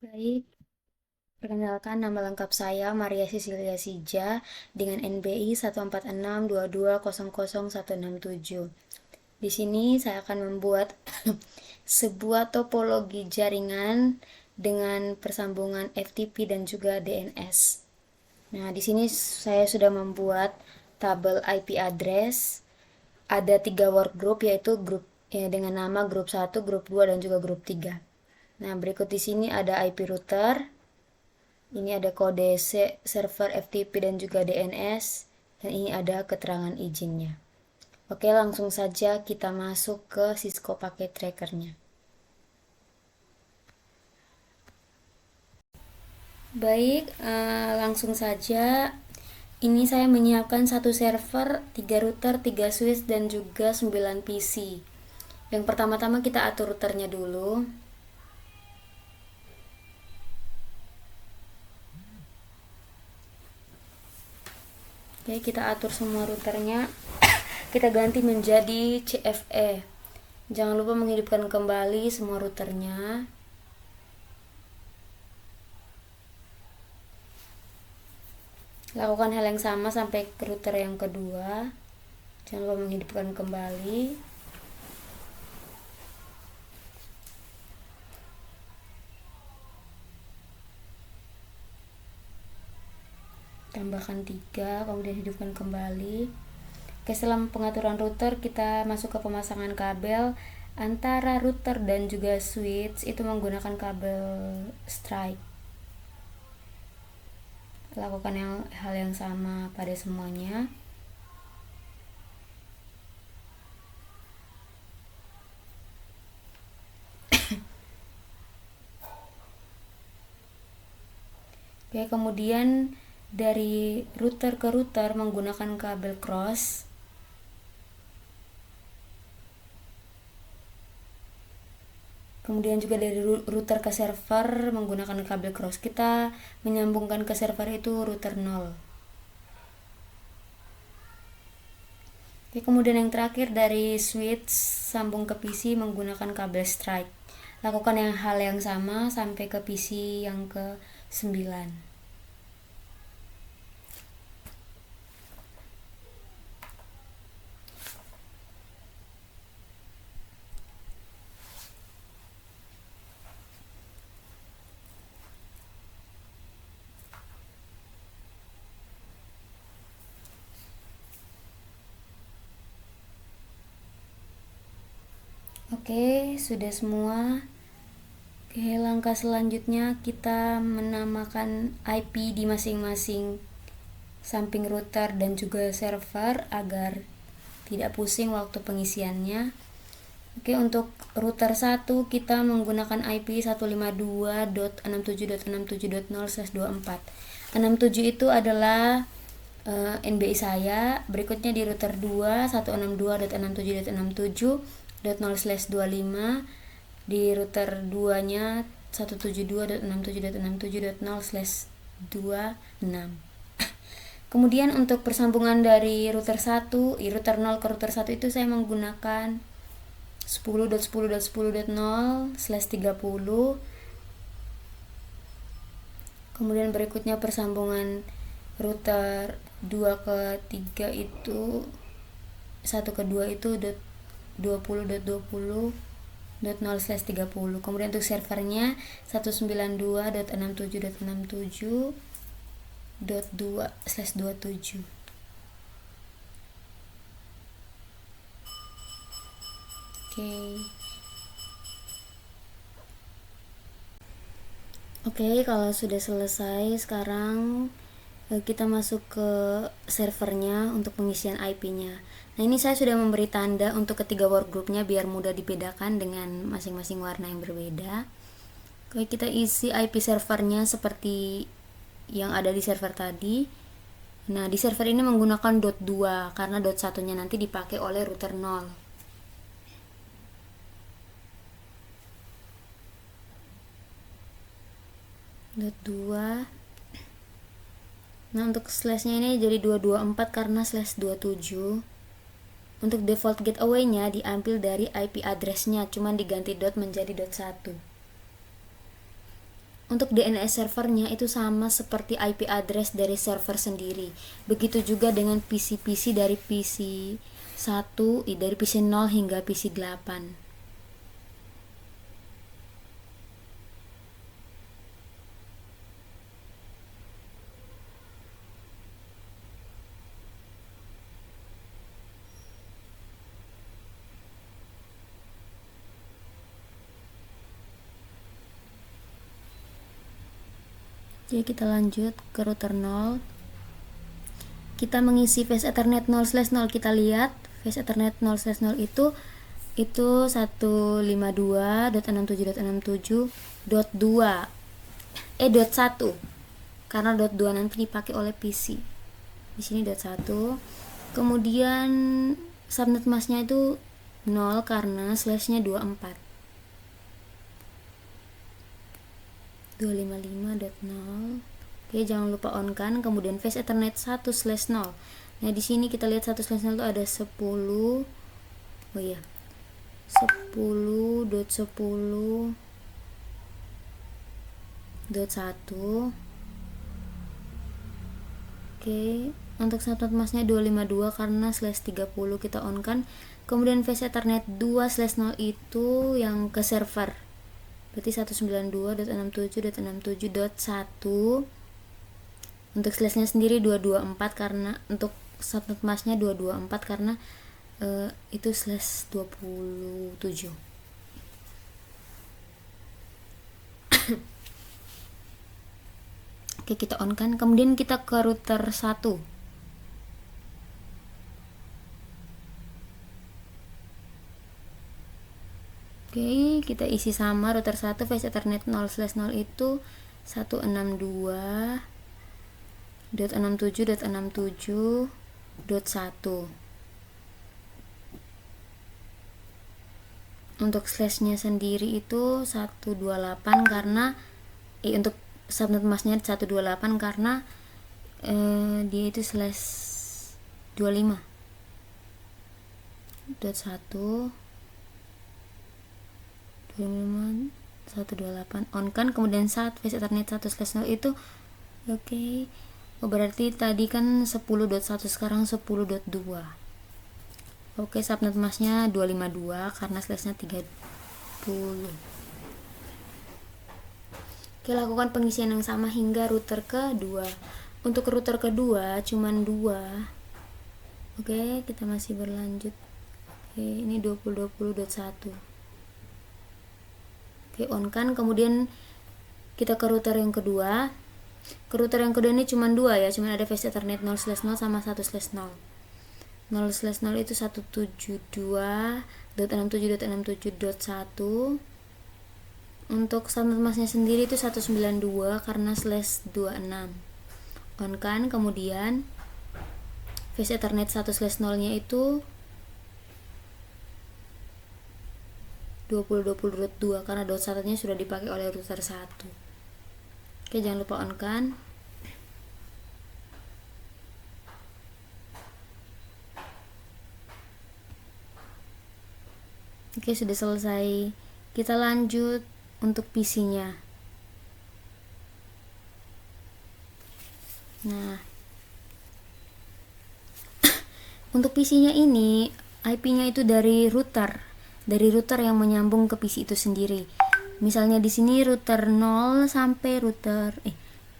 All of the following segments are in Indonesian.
Baik, perkenalkan nama lengkap saya Maria Cecilia Sija dengan NBI 14622000167. Di sini saya akan membuat sebuah topologi jaringan dengan persambungan FTP dan juga DNS. Nah, di sini saya sudah membuat tabel IP address. Ada 3 workgroup yaitu grup dengan nama grup 1, grup 2 dan juga grup 3. Nah, berikut di sini ada IP router. Ini ada kode server FTP dan juga DNS. Dan ini ada keterangan izinnya. Oke, langsung saja kita masuk ke Cisco Packet Trackernya. Baik, langsung saja. Ini saya menyiapkan satu server, 3 router, 3 switch, dan juga 9 PC. Yang pertama-tama kita atur routernya dulu. Oke, kita atur semua routernya. Kita ganti menjadi CFE. Jangan lupa menghidupkan kembali semua routernya. Lakukan hal yang sama sampai ke router yang kedua. Jangan lupa menghidupkan kembali. Tambahkan 3, kemudian hidupkan kembali. Oke, setelah pengaturan router, kita masuk ke pemasangan kabel antara router dan juga switch. Itu menggunakan kabel strike. Lakukan hal yang sama pada semuanya. Oke, kemudian dari router ke router menggunakan kabel cross. Kemudian juga dari router ke server menggunakan kabel cross. Kita menyambungkan ke server itu router 0. Oke, kemudian yang terakhir dari switch sambung ke PC menggunakan kabel strike. Lakukan hal yang sama sampai ke PC yang ke 9. Oke, sudah semua. Oke, langkah selanjutnya kita menamakan IP di masing-masing samping router dan juga server agar tidak pusing waktu pengisiannya. Oke, untuk router 1 kita menggunakan IP 152.67.67.0/24. 67 itu adalah NBI saya. Berikutnya di router 2 162.67.67.0/25. Di router 2-nya 172.67.67.0/26. Kemudian untuk persambungan dari router 1, router 0 ke router 1 itu saya menggunakan 10.10.10.0/30. Kemudian berikutnya persambungan router 2 ke 3 itu 1 ke 2 itu 20.20.0/30. Kemudian untuk servernya 192.67.67.2/27. Oke, kalau sudah selesai, sekarang kita masuk ke servernya untuk pengisian IP-nya. Nah, ini saya sudah memberi tanda untuk ketiga workgroupnya biar mudah dibedakan dengan masing-masing warna yang berbeda. Oke, kita isi IP servernya seperti yang ada di server tadi. Nah, di server ini menggunakan .2 karena .1-nya nanti dipakai oleh router 0. .2. Nah, untuk slashnya ini jadi 224 karena slash 27. Untuk default gateway-nya diambil dari IP address-nya, cuman diganti dot menjadi .1. untuk DNS servernya itu sama seperti IP address dari server sendiri. Begitu juga dengan PC-PC dari PC 1, dari PC 0 hingga PC 8. Jadi kita lanjut ke router 0. Kita mengisi face Ethernet 0/0. Kita lihat face Ethernet 0/0 itu 152.167.167.2 dot 1 karena dot 2 nanti dipakai oleh PC. Di sini dot 1. Kemudian subnet masknya itu 0 karena slashnya 24. 255.0. Oke, jangan lupa on kan. Kemudian face Ethernet 1/0. Nah, di sini kita lihat 1/0 itu ada 10. Oh iya. 10.10.1. Oke, untuk subnet masknya 252 karena /30 kita on kan. Kemudian face Ethernet 2/0 itu yang ke server. Berarti 192.67.67.1. Untuk slashnya sendiri 224 karena untuk subnet masknya 224 karena itu /27. Oke, kita on kan. Kemudian kita ke router 1. Oke, kita isi sama router 1 face Ethernet 0/0 itu 162.67.67.1. Untuk slashnya sendiri itu 128 karena untuk subnet masknya 128 karena dia itu /25 dot 1 128 on kan. Kemudian saat face Ethernet 1/0 itu oke. Oh, berarti tadi kan 10.1 sekarang 10.2. Oke, subnet masknya 252 karena slashnya 30. Oke, lakukan pengisian yang sama hingga router kedua. Untuk router kedua cuman 2. Oke, kita masih berlanjut. Oke, ini 20.20.1. Oke, on kan. Kemudian kita ke router yang kedua. Ke router yang kedua ini cuma 2 ya, cuma ada face Ethernet 0/0 sama 1/0. 0/0 itu 172.67.67.1. Untuk subnet masknya sendiri itu 192 karena /26. On kan. Kemudian face Ethernet 1/0 nya itu 20.20.2 karena dot 1 nya sudah dipakai oleh router 1. Oke, jangan lupa on kan. Oke, sudah selesai. Kita lanjut untuk PC-nya. Nah, untuk PC-nya ini IP-nya itu dari router yang menyambung ke PC itu sendiri. Misalnya di sini router 0 sampai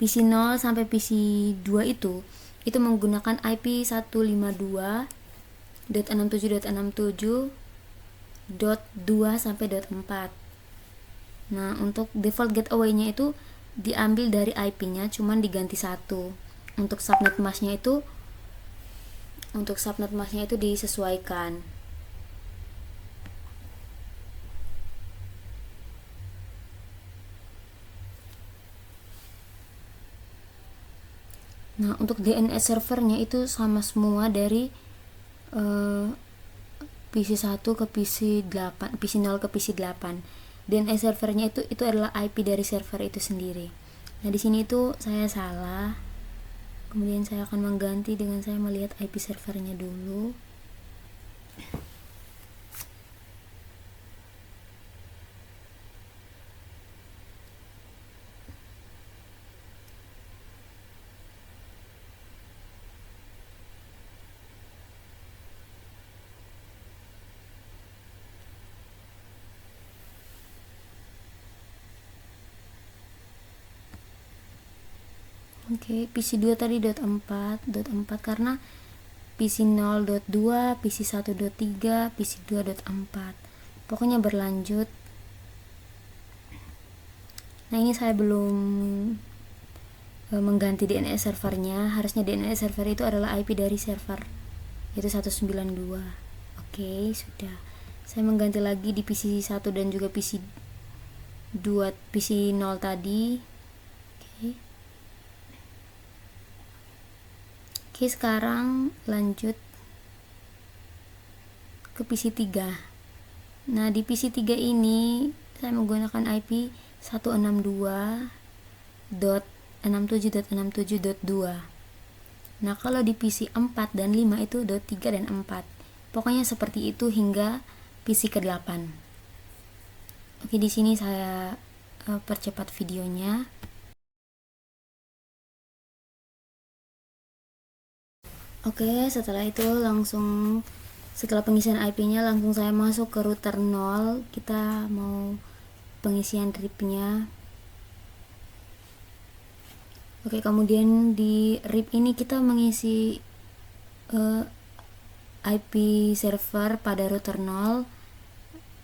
PC 0 sampai PC 2 itu menggunakan IP 152.67.67.2 sampai .4. Nah, untuk default gateway-nya itu diambil dari IP-nya, cuman diganti 1. Untuk subnet masknya itu disesuaikan. Nah, untuk DNS servernya itu sama semua dari PC 1 ke PC 8, PC 0 ke PC 8. DNS servernya itu adalah IP dari server itu sendiri. Nah, di sini itu saya salah. Kemudian saya akan mengganti dengan saya melihat IP servernya dulu. Oke, PC2 tadi .4 karena PC0.2, PC1.3, PC2.4. Pokoknya berlanjut. Nah, ini saya belum mengganti DNS servernya. Harusnya DNS server itu adalah IP dari server, yaitu 192. Oke, sudah. Saya mengganti lagi di PC1 dan juga PC0 tadi. Oke, sekarang lanjut ke PC3. Nah, di PC3 ini saya menggunakan IP 162.67.67.2. Nah, kalau di PC 4 dan 5 itu .3 dan 4. Pokoknya seperti itu hingga PC ke-8. Oke, di sini saya percepat videonya. Oke, setelah itu setelah pengisian IP-nya langsung saya masuk ke router 0. Kita mau pengisian RIP-nya. Oke, kemudian di RIP ini kita mengisi IP server pada router 0.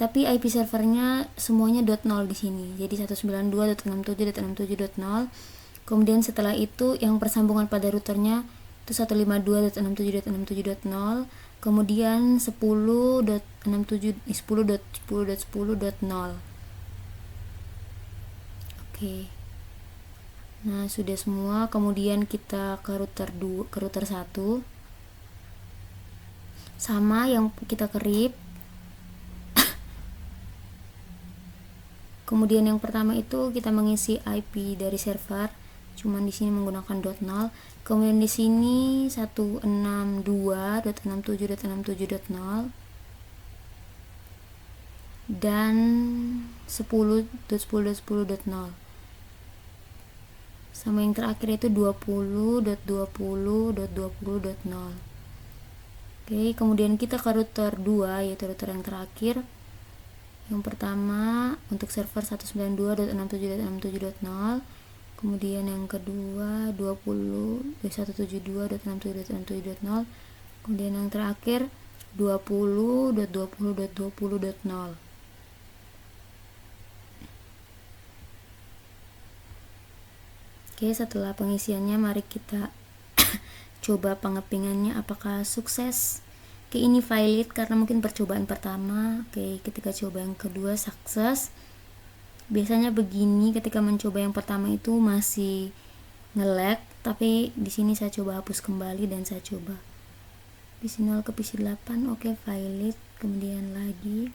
Tapi IP servernya semuanya .0 di sini. Jadi 192.67.67.0. Kemudian setelah itu yang persambungan pada routernya itu 152.67.67.0, kemudian 10.10.10.10.0. Oke. Nah, sudah semua. Kemudian kita ke router 1. Sama yang kita ke RIP. Kemudian yang pertama itu kita mengisi IP dari server, cuman di sini menggunakan .0. Kemudian di sini 162.67.67.0 dan 10.10.10.0. Sama yang terakhir itu 20.20.20.0. Oke, kemudian kita ke router 2, yaitu router yang terakhir. Yang pertama untuk server 192.67.67.0, kemudian yang kedua 172.67.67.0, kemudian yang terakhir 20.20.20.0. Oke, setelah pengisiannya mari kita coba pengepingannya apakah sukses. Oke, ini valid karena mungkin percobaan pertama. Oke, ketika coba yang kedua sukses. Biasanya begini, ketika mencoba yang pertama itu masih nge-lag, tapi di sini saya coba hapus kembali dan saya coba PC 0 ke PC 8. Oke, valid. Kemudian lagi.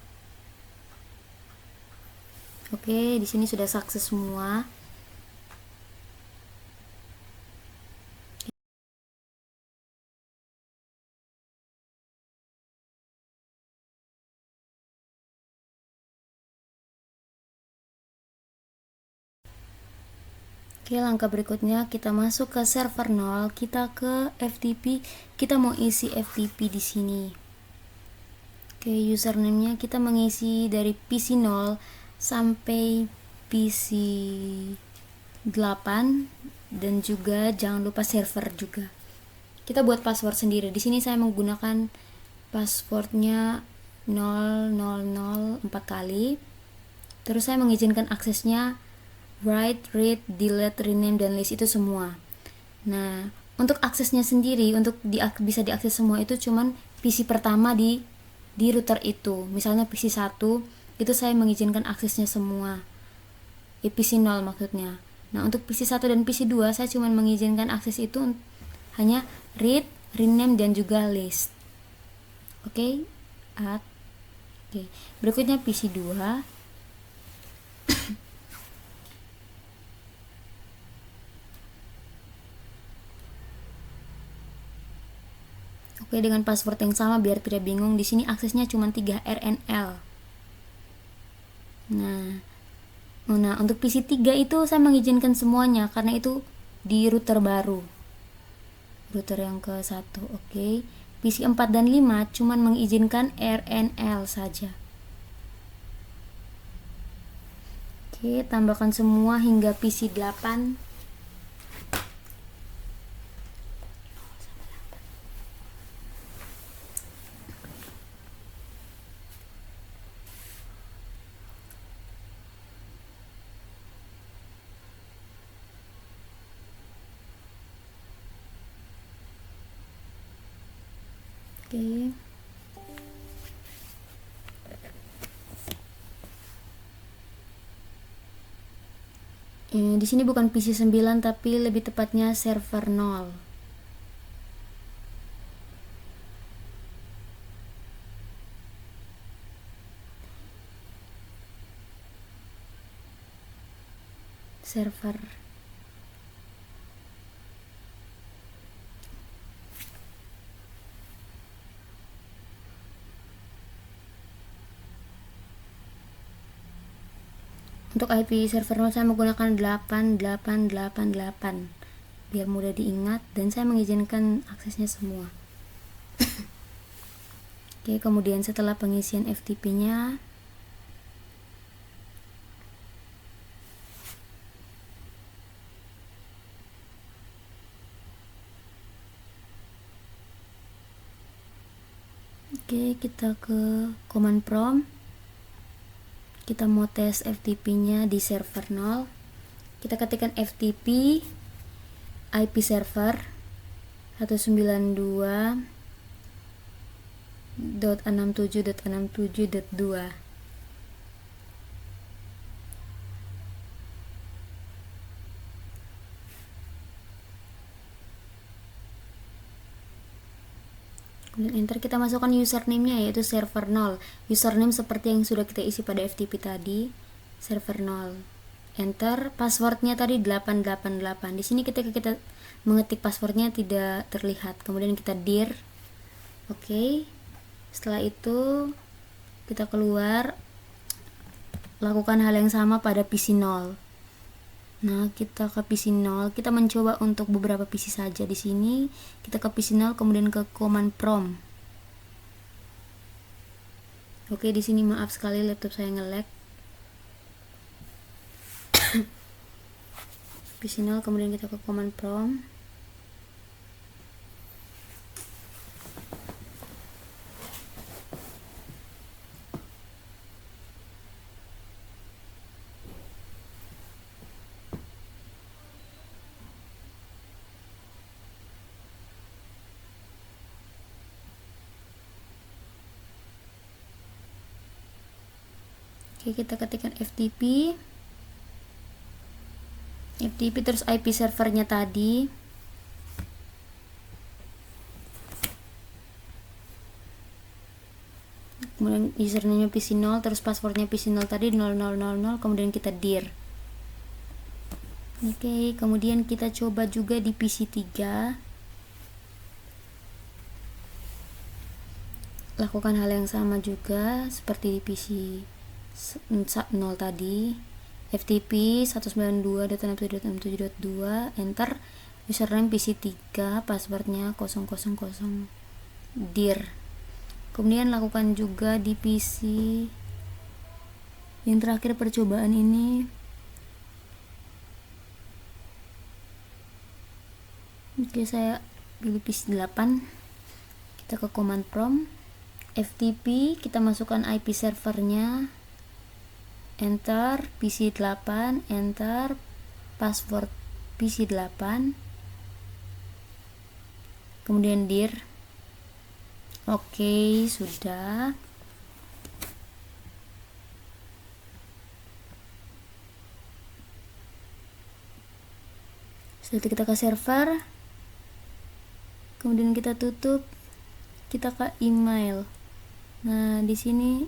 Oke, di sini sudah sukses semua. Oke, langkah berikutnya kita masuk ke server 0, kita ke FTP, kita mau isi FTP di sini. Oke, username-nya kita mengisi dari PC 0 sampai PC 8 dan juga jangan lupa server juga. Kita buat password sendiri. Di sini saya menggunakan passwordnya 000 4 kali. Terus saya mengizinkan aksesnya write, read, delete, rename, dan list itu semua. Nah, untuk aksesnya sendiri, untuk bisa diakses semua itu cuman PC pertama di router itu. Misalnya PC 1, itu saya mengizinkan aksesnya semua. PC 0 maksudnya. Nah, untuk PC 1 dan PC 2, saya cuman mengizinkan akses itu hanya read, rename, dan juga list. Oke, add. Oke, berikutnya PC 2. Oke, dengan password yang sama biar tidak bingung. Di sini aksesnya cuma 3 RNL. Nah, untuk PC 3 itu saya mengizinkan semuanya karena itu di router baru. Router yang ke-1. Oke. PC 4 dan 5 cuma mengizinkan RNL saja. Oke, tambahkan semua hingga PC 8. Oke. Di sini bukan PC 9 tapi lebih tepatnya server 0. Server untuk IP server 0 saya menggunakan 8888 biar mudah diingat, dan saya mengizinkan aksesnya semua. Oke, kemudian setelah pengisian FTP-nya, oke, kita ke command prompt. Kita mau tes FTP-nya di server 0. Kita ketikkan FTP IP server 192.67.67.2. Kemudian enter, kita masukkan username-nya yaitu server 0. Username seperti yang sudah kita isi pada FTP tadi, server 0. Enter, passwordnya tadi 888. Di sini ketika kita mengetik passwordnya tidak terlihat. Kemudian kita dir. Oke. Setelah itu kita keluar, lakukan hal yang sama pada PC 0. Nah, kita ke PC 0, kita mencoba untuk beberapa PC saja di sini. Kita ke PC 0, kemudian ke command prompt. Oke, di sini maaf sekali laptop saya nge-lag. PC 0, kemudian kita ke command prompt. Oke, kita ketikkan FTP terus IP servernya tadi. Kemudian username PC 0 terus passwordnya PC 0 tadi 0000, kemudian kita dir. Oke, kemudian kita coba juga di PC 3. Lakukan hal yang sama juga seperti di PC 0 tadi. FTP 192.67.67.2, enter, username PC 3, passwordnya 000, dir. Kemudian lakukan juga di PC yang terakhir percobaan ini. Oke, saya pilih PC 8. Kita ke command prompt, FTP, kita masukkan IP servernya, enter, PC 8, enter, password PC 8, kemudian dir. Oke, sudah. Setelah itu kita ke server, kemudian kita tutup, kita ke email. Nah, di sini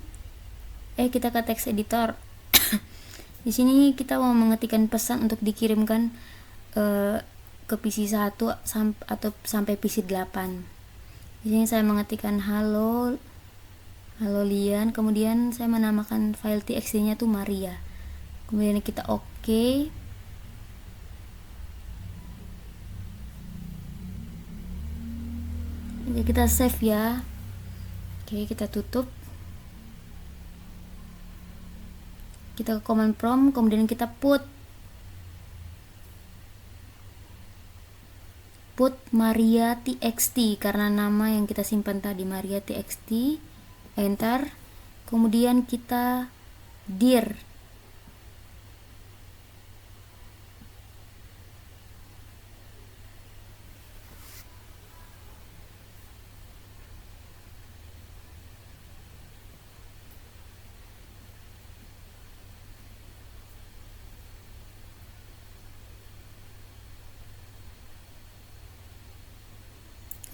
kita ke text editor. Di sini kita mau mengetikkan pesan untuk dikirimkan ke PC 1 atau sampai PC 8. Di sini saya mengetikkan halo Lian, kemudian saya menamakan file txt-nya tuh Maria. Kemudian kita oke. Jadi kita save ya. Oke, kita tutup. Kita ke command prompt, kemudian kita put Maria txt karena nama yang kita simpan tadi Maria txt, enter. Kemudian kita dir.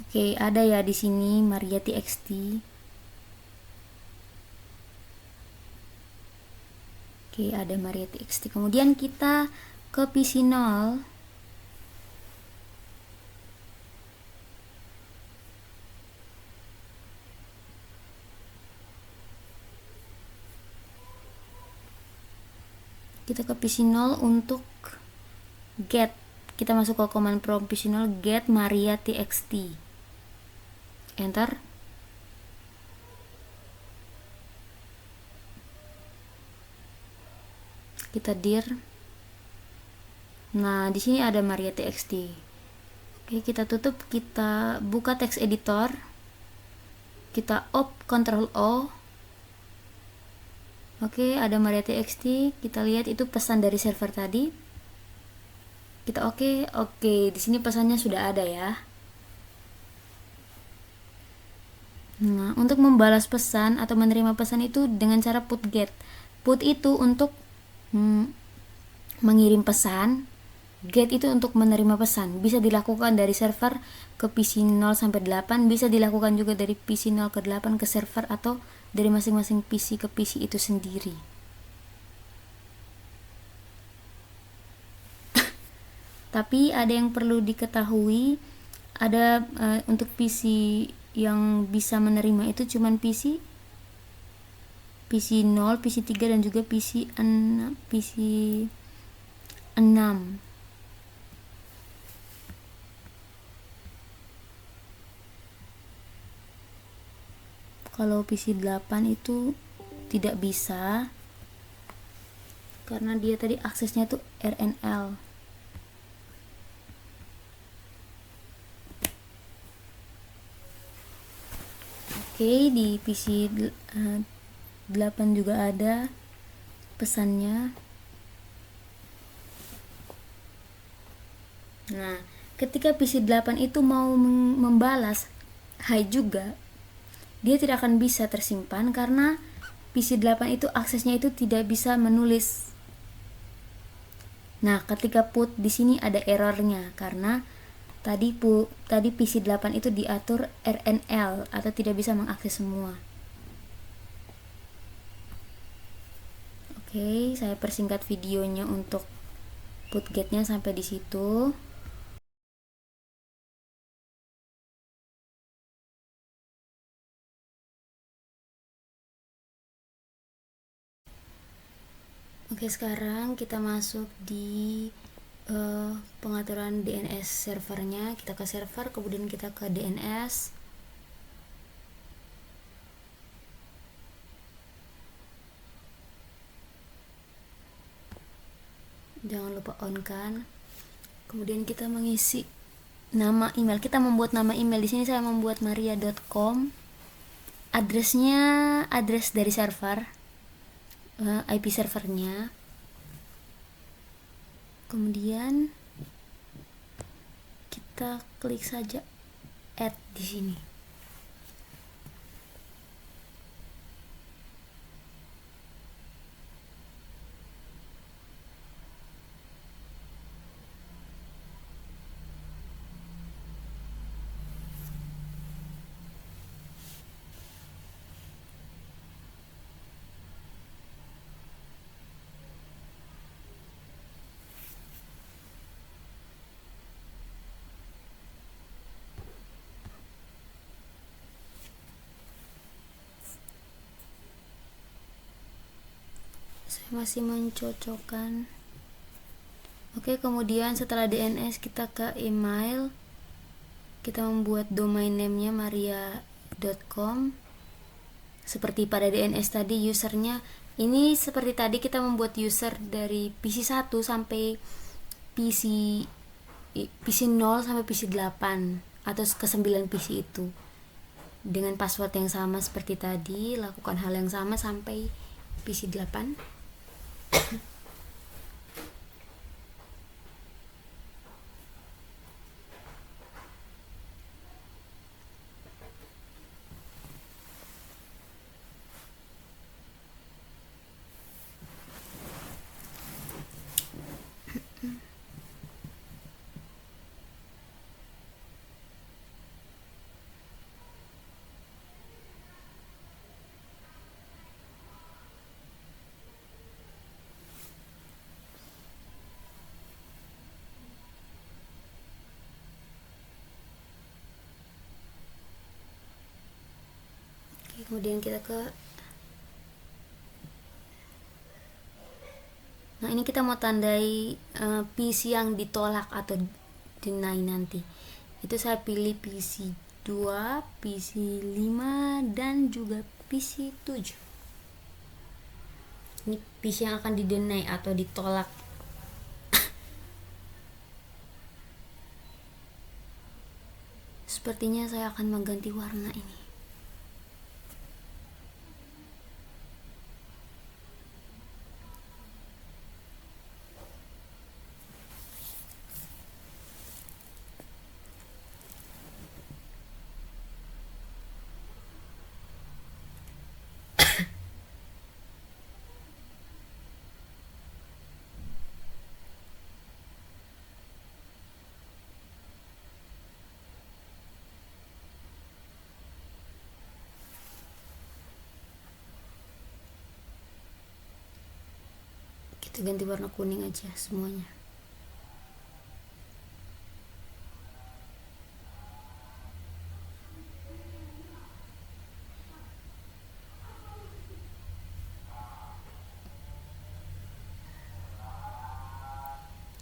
Oke, ada ya di sini Maria TXT. Oke, ada Maria TXT. Kemudian kita ke PC0. Kita ke PC0 untuk get. Kita masuk ke command prompt PC0 get Maria TXT. Enter. Kita dir. Nah, di sini ada Maria TXT. Oke, kita tutup, kita buka text editor. Kita op Ctrl O. Oke, ada Maria TXT. Kita lihat itu pesan dari server tadi. Kita oke. Di sini pesannya sudah ada ya. Nah, untuk membalas pesan atau menerima pesan itu dengan cara put get. Put itu untuk mengirim pesan, get itu untuk menerima pesan. Bisa dilakukan dari server ke PC 0 sampai 8, bisa dilakukan juga dari PC 0 ke 8 ke server, atau dari masing-masing PC ke PC itu sendiri. Tapi ada yang perlu diketahui, ada untuk PC yang bisa menerima itu cuman PC 0, PC 3 dan juga PC 6. Kalau PC 8 itu tidak bisa karena dia tadi aksesnya tuh RNL. Oke, di PC 8 juga ada pesannya. Nah, ketika PC 8 itu mau membalas hai juga, dia tidak akan bisa tersimpan karena PC 8 itu aksesnya itu tidak bisa menulis. Nah, ketika put di sini ada errornya karena tadi PC 8 itu diatur RNL atau tidak bisa mengakses semua. Oke, saya persingkat videonya untuk put get-nya sampai di situ. Oke, sekarang kita masuk di pengaturan DNS servernya. Kita ke server, kemudian kita ke DNS. Jangan lupa on kan. Kemudian kita mengisi nama email. Kita membuat nama email. Di sini saya membuat maria.com. Addressnya address dari server, IP servernya. Kemudian kita klik saja add di sini. Saya masih mencocokkan. Oke, kemudian setelah DNS kita ke email. Kita membuat domain name-nya maria.com. Seperti pada DNS tadi, usernya ini seperti tadi kita membuat user dari PC 1 sampai PC 0 sampai PC 8 atau ke 9 PC itu. Dengan password yang sama seperti tadi, lakukan hal yang sama sampai PC 8. kemudian kita ke, nah ini kita mau tandai PC yang ditolak atau deny nanti. Itu saya pilih PC 2, PC 5 dan juga PC 7. Ini PC yang akan di-deny atau ditolak. Sepertinya saya akan mengganti warna ini. Kita ganti warna kuning aja semuanya.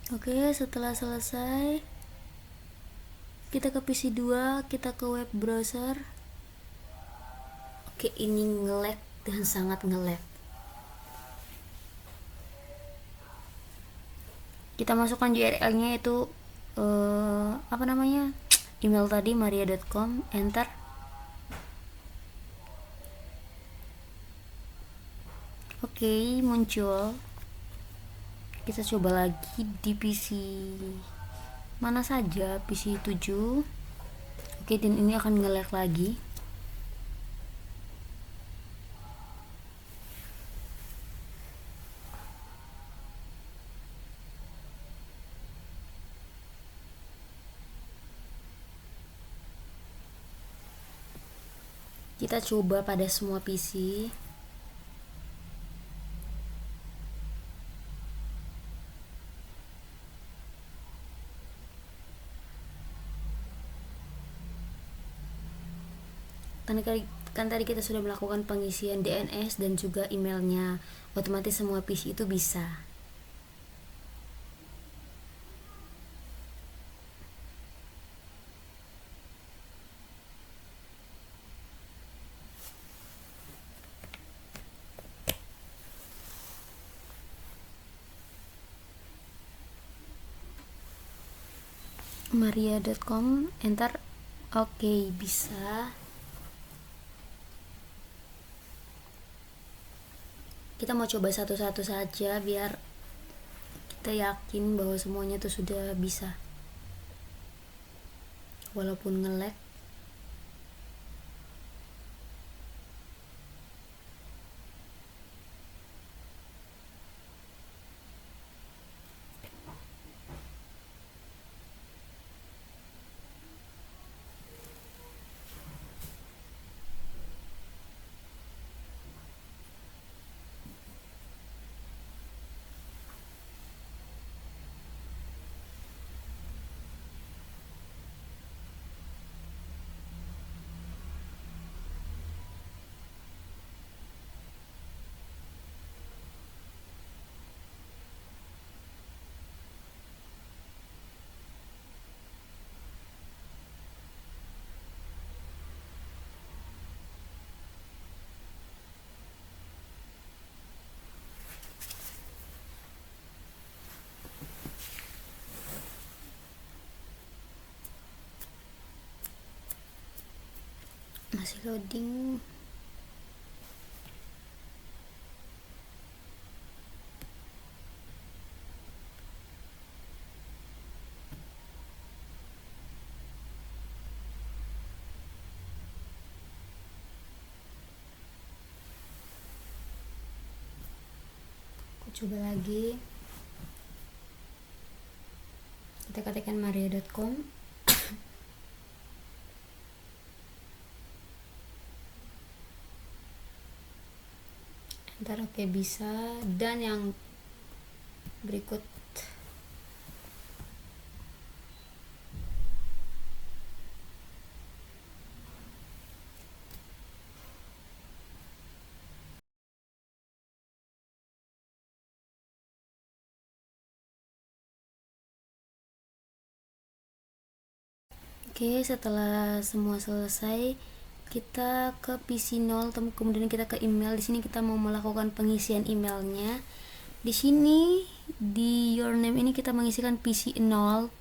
Oke, setelah selesai kita ke PC 2, kita ke web browser. Oke, ini nge-lag dan sangat nge-lag. Kita masukkan URL-nya itu apa namanya? Email tadi maria.com, enter. Oke, muncul. Kita coba lagi di PC mana saja, PC 7. Oke, dan ini akan nge-lag lagi. Kita coba pada semua PC. Kan tadi kita sudah melakukan pengisian DNS dan juga emailnya, otomatis semua PC itu bisa. maria.com, enter. Oke, bisa. Kita mau coba satu-satu saja biar kita yakin bahwa semuanya itu sudah bisa, walaupun nge-lag. Masih loading. Aku coba lagi. Kita ketikkan maria.com. Enter. Oke, bisa. Dan yang berikut, Oke, setelah semua selesai, kita ke PC0, kemudian kita ke email. Di sini kita mau melakukan pengisian emailnya. Di sini di your name ini kita mengisikan PC0,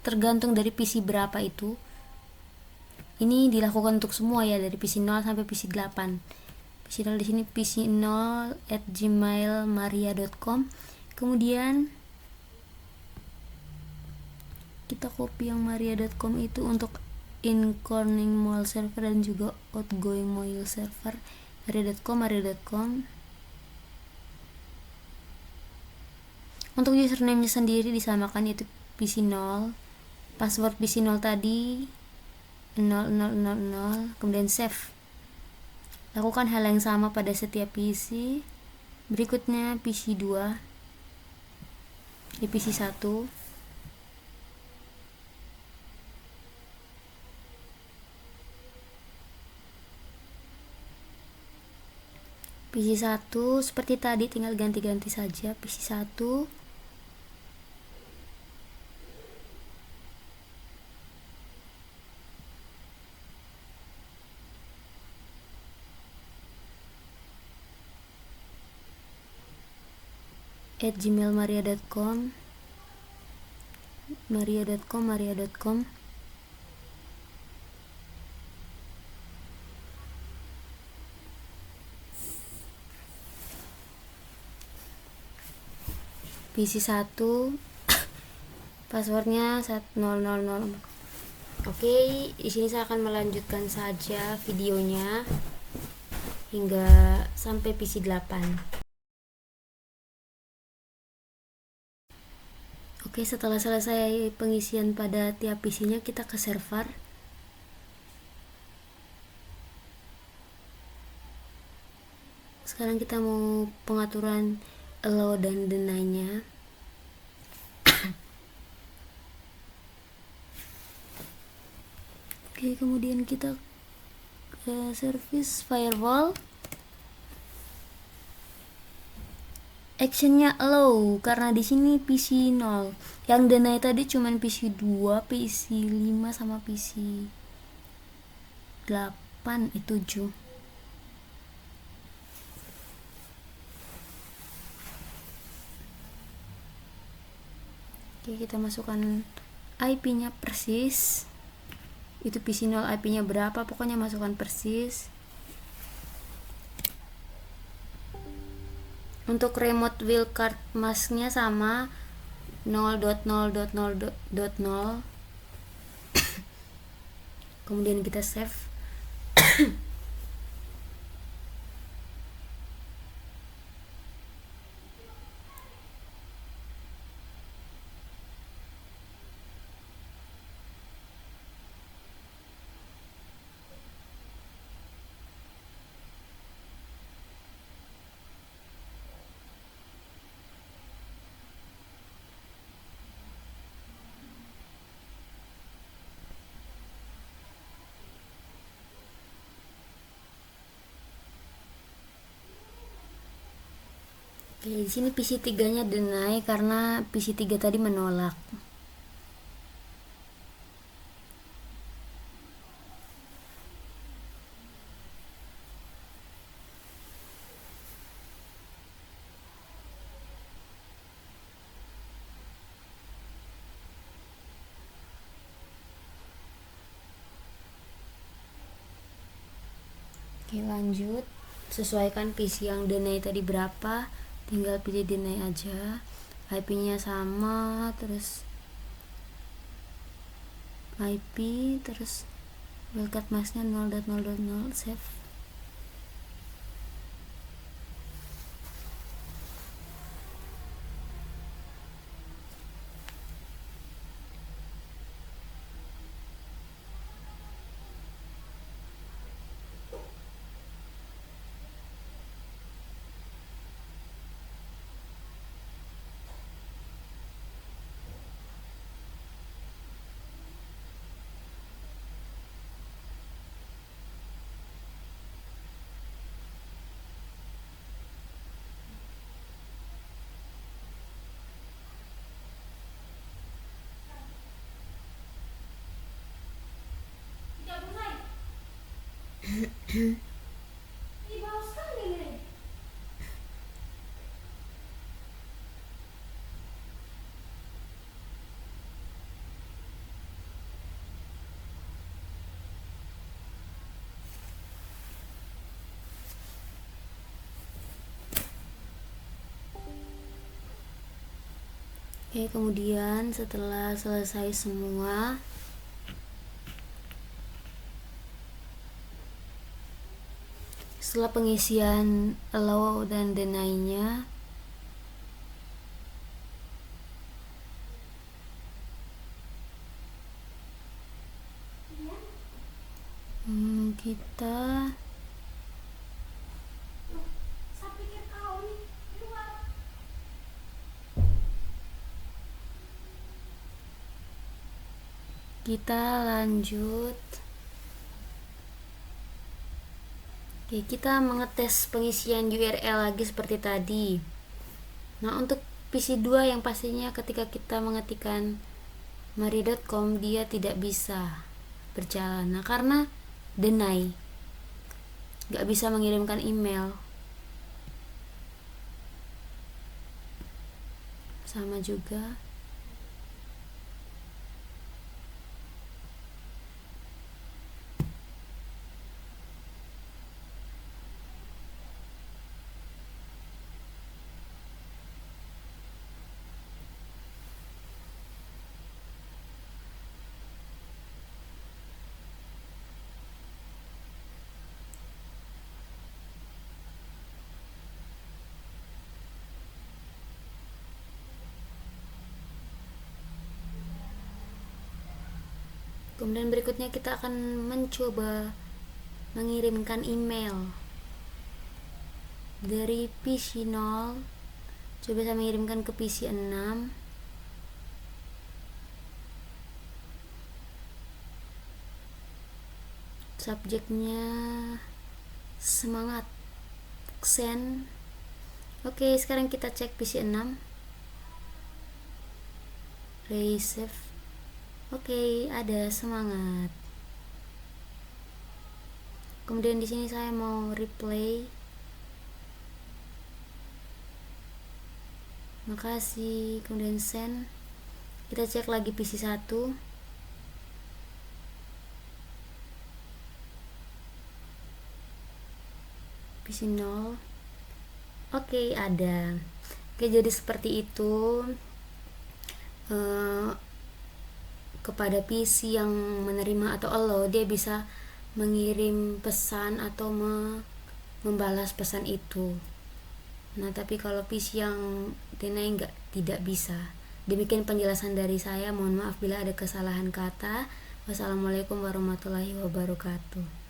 tergantung dari PC berapa itu. Ini dilakukan untuk semua ya, dari PC0 sampai PC8. PC0 di sini pc0@gmailmaria.com. Kemudian kita copy yang maria.com itu untuk incoming mail server dan juga outgoing mail server. maria.com. Untuk username-nya sendiri disamakan, yaitu PC0. Password PC0 tadi 0000, kemudian save. Lakukan hal yang sama pada setiap PC. Berikutnya PC2, di PC1. PC1 seperti tadi, tinggal ganti-ganti saja. PC1 @gmailmaria.com. maria.com. PC1 passwordnya 1000. Oke, di sini saya akan melanjutkan saja videonya hingga sampai PC8. Oke, setelah selesai pengisian pada tiap PC-nya, kita ke server. Sekarang kita mau pengaturan allow dan deny-nya. Oke, kemudian kita ke service firewall. Actionnya allow karena di sini PC 0. Yang deny tadi cuman PC 2, PC 5 sama PC 8 7. Oke, kita masukkan IP-nya persis. Itu PC 0 IP-nya berapa, pokoknya masukkan persis. Untuk remote wildcard mask-nya sama 0.0.0.0. Kemudian kita save. Oke, di sini PC 3-nya deny karena PC 3 tadi menolak. Oke, lanjut. Sesuaikan PC yang deny tadi berapa, tinggal pilih deny aja. IP-nya sama, terus IP, terus wildcard mask-nya 0.0.0, save. Oke, kemudian setelah selesai semua, setelah pengisian allow dan deny-nya, kita lanjut. Oke, kita mengetes pengisian URL lagi seperti tadi. Nah, untuk PC2 yang pastinya ketika kita mengetikkan mari.com dia tidak bisa berjalan. Nah, karena deny, nggak bisa mengirimkan email. Sama juga. Kemudian berikutnya kita akan mencoba mengirimkan email dari PC 0. Coba saya mengirimkan ke PC 6. Subjeknya semangat, send. Oke, sekarang kita cek PC 6. Receive. Oke, ada semangat. Kemudian di sini saya mau replay. Makasih. Kemudian send. Kita cek lagi PC 1. PC 0. Oke, ada. Oke, jadi seperti itu. Kepada PC yang menerima atau allow, dia bisa mengirim pesan atau membalas pesan itu. Nah, tapi kalau PC yang deny tidak bisa. Demikian penjelasan dari saya. Mohon maaf bila ada kesalahan kata. Wassalamualaikum warahmatullahi wabarakatuh.